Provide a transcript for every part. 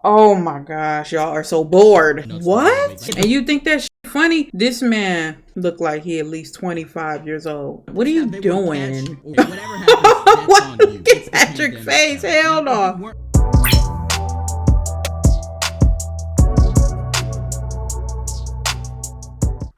Oh my gosh, y'all are so bored. No, What? And you think that shit funny? This man looked like he at least 25 years old. What are you doing? What? Look at Patrick's face. Hell no.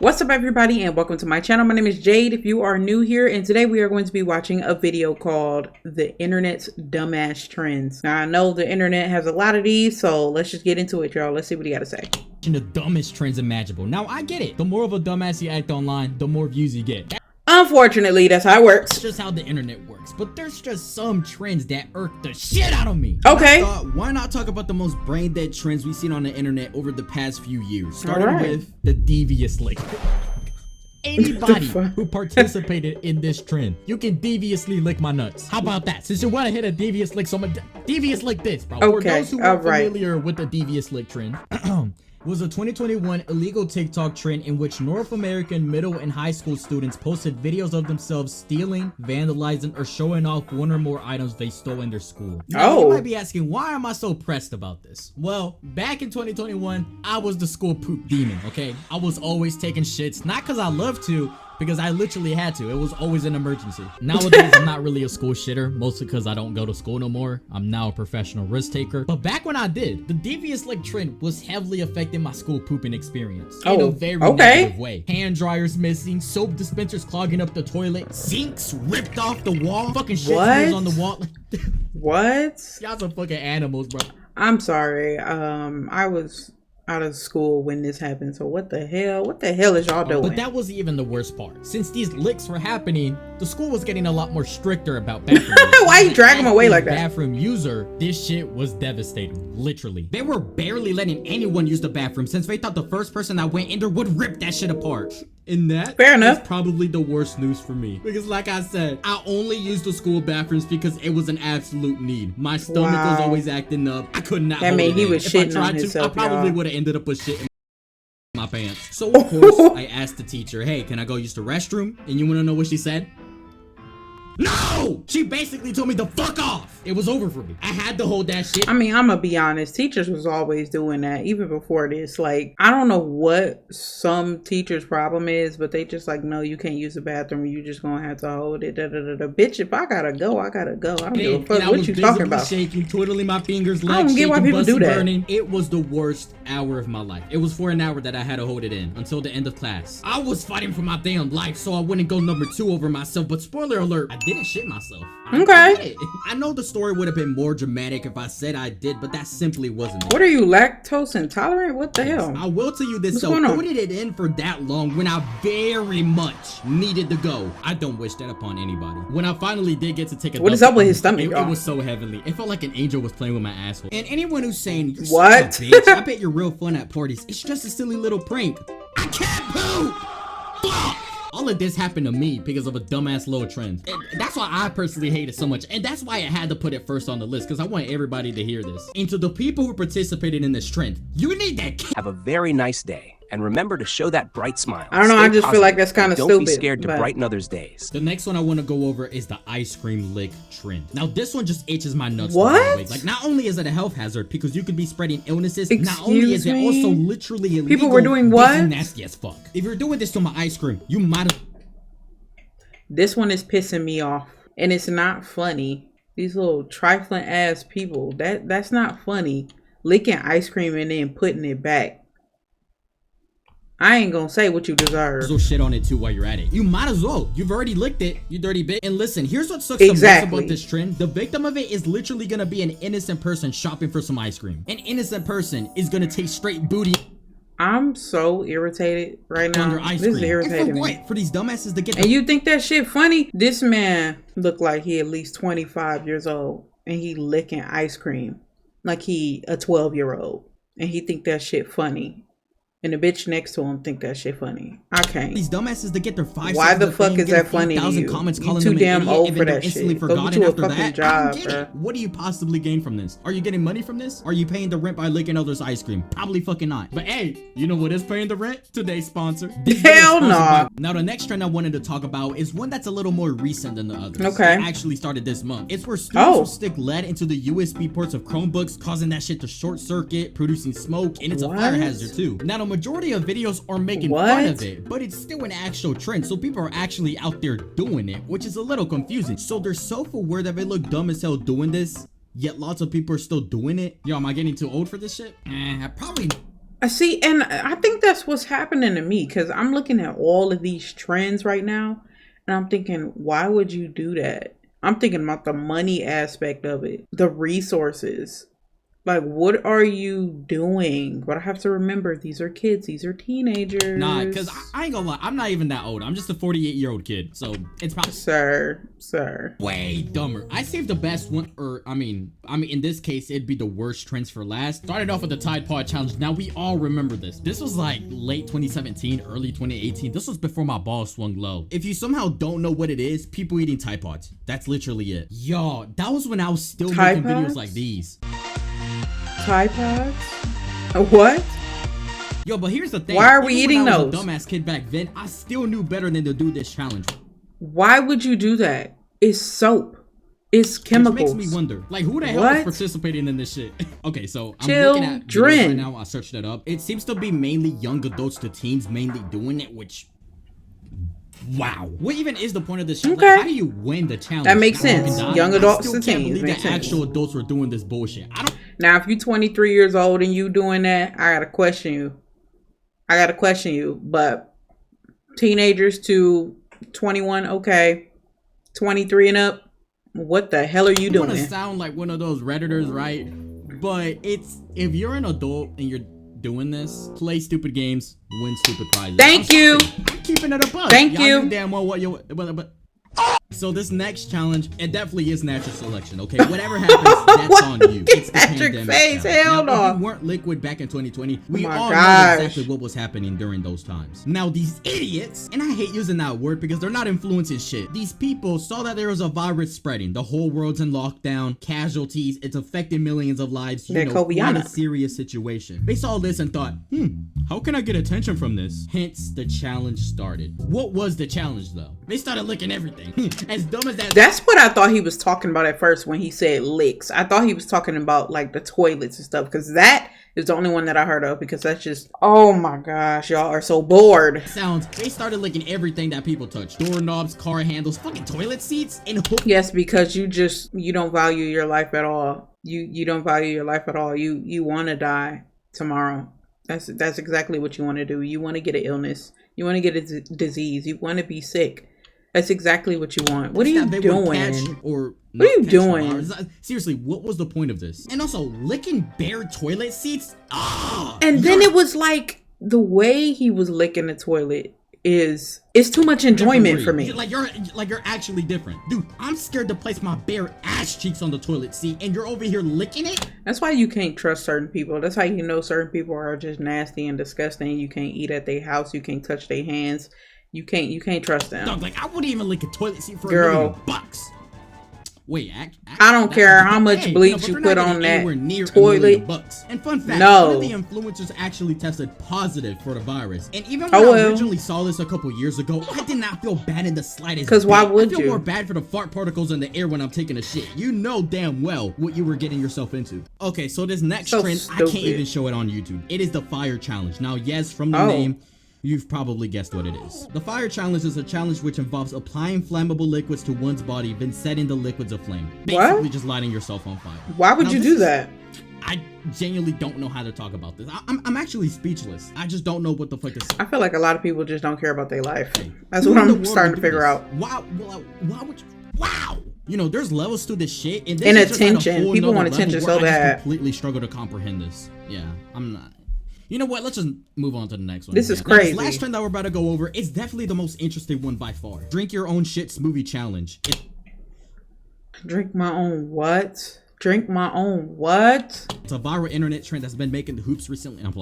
What's up everybody and welcome to my channel. My name is Jade if you are new here, and today we are going to be watching a video called The Internet's Dumbass Trends. Now I know the internet has a lot of these, so let's just get into it, y'all. Let's see what he got to say. The dumbest trends imaginable. Now I get it. The more of a dumbass you act online, the more views you get. Unfortunately, that's how it works. That's just how the internet works. But there's just some trends that irk the shit out of me. Okay. Why not talk about the most brain dead trends we've seen on the internet over the past few years? Starting with the devious lick. Anybody who participated in this trend, you can deviously lick my nuts. How about that? Since you want to hit a devious lick, so I'm gonna devious lick this, bro. Okay. For those who are familiar with the devious lick trend, was a 2021 illegal TikTok trend in which North American middle and high school students posted videos of themselves stealing, vandalizing, or showing off one or more items they stole in their school. Now, you might be asking, why am I so pressed about this? Well, back in 2021, I was the school poop demon, okay? I was always taking shits, not because I love to, because I literally had to. It was always an emergency. Nowadays, I'm not really a school shitter, mostly because I don't go to school no more. I'm now a professional risk taker. But back when I did, the devious lick trend was heavily affecting my school pooping experience in a very negative way. Hand dryers missing, soap dispensers clogging up the toilet, sinks ripped off the wall, fucking shit on the wall. What? Y'all some fucking animals, bro. I'm sorry. I was out of school when this happened, so what the hell is y'all doing? But that wasn't even the worst part. Since these licks were happening, the school was getting a lot more stricter about bathroom why you drag them away like that? Bathroom user, this shit was devastating, literally. they were barely letting anyone use the bathroom since they thought the first person that went in there would rip that shit apart. And that Fair enough. is probably the worst news for me. Because like I said, I only used the school bathrooms because it was an absolute need. My stomach was always acting up. I could not hold it in. He was shitting on himself, I probably would have ended up with shit in my pants. So of course, I asked the teacher, hey, can I go use the restroom? And you wanna know what she said? No! She basically told me to fuck off. It was over for me. I had to hold that shit. I mean, I'm gonna be honest. Teachers was always doing that, even before this. Like, I don't know what some teachers' problem is, but they just like, no, you can't use the bathroom. You just gonna have to hold it. Bitch, if I gotta go, I gotta go. I don't give a fuck what you talking about. Shaking, twiddling my fingers, I don't get why people do that. Burning. It was the worst hour of my life. It was for an hour that I had to hold it in until the end of class. I was fighting for my damn life, so I wouldn't go number 2 over myself. But spoiler alert, I didn't shit myself. Okay. I know the story would have been more dramatic if I said I did, but that simply wasn't it. What are you, lactose intolerant? What the hell? I will tell you this, What's so going on? holding it in for that long when I very much needed to go, I don't wish that upon anybody. When I finally did get to take a What is up with his stomach, it y'all? was so heavenly. It felt like an angel was playing with my asshole. And anyone who's saying, you're What? such a bitch, I bet you're real fun at parties. It's just a silly little prank. I can't poop! Fuck! All of this happened to me because of a dumbass little trend. And that's why I personally hate it so much. And that's why I had to put it first on the list, because I want everybody to hear this. And to the people who participated in this trend, you need that. Have a very nice day, and remember to show that bright smile. I don't know, Stay I just feel like that's kinda Don't stupid, be scared to but- brighten others' days. The next one I want to go over is the ice cream lick trend. Now this one just itches my nuts. What? Like, not only is it a health hazard because you could be spreading illnesses, not Excuse only is it me? also literally illegal. People were doing this what? is nasty as fuck. If you're doing this to my ice cream, you might have. This one is pissing me off, and it's not funny. These little trifling ass people, that's not funny. Licking ice cream and then putting it back. I ain't gonna say what you deserve. So shit on it too while you're at it. You might as well. You've already licked it, you dirty bitch. And listen, here's what sucks the most about this trend. The victim of it is literally gonna be an innocent person shopping for some ice cream. An innocent person is gonna take straight booty. I'm so irritated right now. Ice This is cream. irritating And for me. what? For these dumbasses to get And you think that shit funny? This man looked like he at least 25 years old, and he licking ice cream like he a 12-year-old, and he think that shit funny. and the bitch next to him think that shit funny. I can't. These dumbasses that get their 5 Why seconds the of fuck fame, is get that funny to 8,000 you? comments You calling too them an damn idiot, old and for then that they're instantly shit. Go get forgotten you a after fucking that. job, I don't get it. bruh. What do you possibly gain from this? Are you getting money from this? Are you paying the rent by licking others' ice cream? Probably fucking not. But hey, you know what is paying the rent? Today's sponsor. This video is Hell sponsored nah. by- Now the next trend I wanted to talk about is one that's a little more recent than the others. Okay. It actually started this month. It's where students Oh. will stick lead into the USB ports of Chromebooks, causing that shit to short circuit, producing smoke, and it's a fire What? hazard too. Now the majority of videos are making What? fun of it, but it's still an actual trend, so people are actually out there doing it, which is a little confusing. So they're self-aware that they look dumb as hell doing this, yet lots of people are still doing it. Yo, am I getting too old for this shit? Probably. I see, and I think that's what's happening to me because I'm looking at all of these trends right now, and I'm thinking, why would you do that? I'm thinking about the money aspect of it, the resources. Like, what are you doing? But I have to remember, these are kids, these are teenagers. Nah, because I ain't gonna lie, I'm not even that old. I'm just a 48-year-old kid, so it's probably Sir. way dumber. I saved the best one, or I mean, in this case, it'd be the worst trends for last. Started off with the Tide Pod Challenge. Now we all remember this. This was like late 2017, early 2018. This was before my balls swung low. If you somehow don't know what it is, people eating Tide Pods. That's literally it. Yo, that was when I was still Tide making videos Pods? like these. Tide Pods? What? Yo, but here's the thing. Why are we Even eating when I was those? a dumbass kid back then, I still knew better than to do this challenge. Why would you do that? It's soap. It's Which chemicals. makes me wonder, like, who the hell What? is participating in this shit? Okay, so I'm Children. looking at videos right now. I searched it up. It seems to be mainly young adults to teens mainly doing it, which... Wow. What even is the point of this shit? Okay. Like, how do you win the challenge? That makes You can sense. die? Young I adults still to can't teens. believe Makes that sense. actual adults were doing this bullshit. I don't... Now, if you're 23 years old and you doing that, I gotta question you. But teenagers to 21, okay. 23 and up, what the hell are you I want to doing? sound like one of those Redditors, right? But it's... If you're an adult and you're doing this, play stupid games, win stupid prizes. Thank you. I'm keeping it a buck. Thank Y'all you. knew damn well what you... But, so this next challenge, it definitely is natural selection, okay? Whatever happens, that's on you. It's the Patrick pandemic face, now. hell Now, if no. you weren't liquid back in 2020, we my all know gosh. exactly what was happening during those times. Now, these idiots, and I hate using that word because they're not influencing shit. These people saw that there was a virus spreading. The whole world's in lockdown, casualties, it's affecting millions of lives. You That know, quite a Coviana. serious situation. They saw this and thought, how can I get attention from this? Hence, the challenge started. What was the challenge, though? They started licking everything. As dumb as that... That's what I thought he was talking about at first when he said licks. I thought he was talking about like the toilets and stuff because that is the only one that I heard of because that's just, oh my gosh, y'all are so bored. sounds, they started licking everything that people touch. Doorknobs, car handles, fucking toilet seats, and Yes, because you don't value your life at all. You don't value your life at all. You want to die tomorrow. That's exactly what you want to do. You want to get an illness. You want to get a disease. You want to be sick. That's exactly what you want. What are you they would catch doing? or What are you not catch doing? the virus. Seriously, what was the point of this? And also, licking bare toilet seats? And then it was like the way he was licking the toilet it's too much enjoyment for me. Like you're actually different. Dude, I'm scared to place my bare ass cheeks on the toilet seat and you're over here licking it? That's why you can't trust certain people. That's how you know certain people are just nasty and disgusting. You can't eat at their house. You can't touch their hands. You can't trust them. Dog, like I wouldn't even lick a toilet seat for Girl. $1,000,000. Wait, I don't care how much hey, bleach but you they're put not on getting anywhere that near toilet. $1,000,000. And fun fact, No. one of the influencers actually tested positive for the virus. And even when Oh, I well. originally saw this a couple years ago, I did not feel bad in the slightest. 'Cause why bit. would I feel you? more bad for the fart particles in the air when I'm taking a shit. You know damn well what you were getting yourself into. Okay, so this next So trend, I can't stupid. even show it on YouTube. It is the fire challenge. Now, yes, from the Oh. name, you've probably guessed what it is. The fire challenge is a challenge which involves applying flammable liquids to one's body, then setting the liquids aflame. Basically What? just lighting yourself on fire. Why would Now, you this do is- that? I genuinely don't know how to talk about this. I'm actually speechless. I just don't know what the fuck to say. I feel like a lot of people just don't care about their life. That's Who what in the I'm world starting would to do figure this? out. Why would you? Wow. You know, there's levels to this shit. And, this And is just at a attention. whole People nother want level attention where so I just bad. completely struggle to comprehend this. Yeah, I'm not. You know what? Let's just move on to the next one. This is Now, crazy. This last trend that we're about to go over is definitely the most interesting one by far. Drink your own shit smoothie challenge. Drink my own what? Drink my own what? It's a viral internet trend that's been making the hoops recently. I'm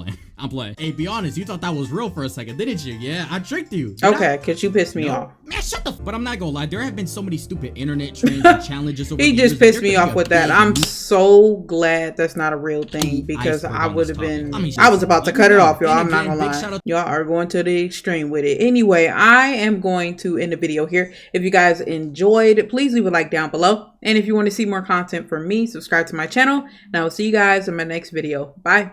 playing. Hey, be honest, you thought that was real for a second, didn't you? Yeah, I tricked you. Okay, cause you pissed me off. Man, shut the but I'm not gonna lie, there have been so many stupid internet trends and challenges over He the just years. pissed me off with that. I'm so glad that's not a real thing because I would have been. I was about to cut it off, y'all. I'm not gonna lie. Y'all are going to the extreme with it. Anyway, I am going to end the video here. If you guys enjoyed, please leave a like down below. And if you want to see more content from me, subscribe to my channel. And I will see you guys in my next video. Bye.